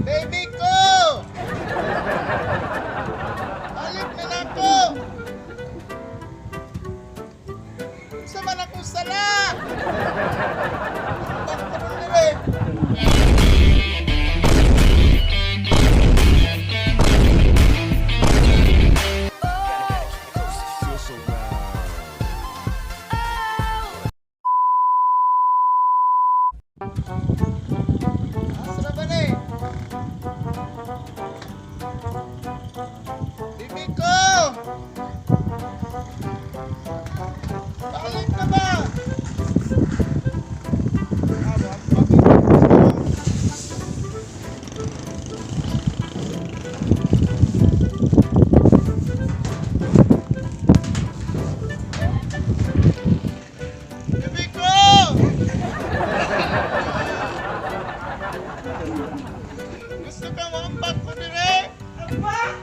Baby ko! Balik na nako! Sa man akong sala! Bakit mo nila eh? Asra ba na eh? Bibi ko! Balik na ba? Bibi ko! Gusto ka mo ambak ko dire? Ambak!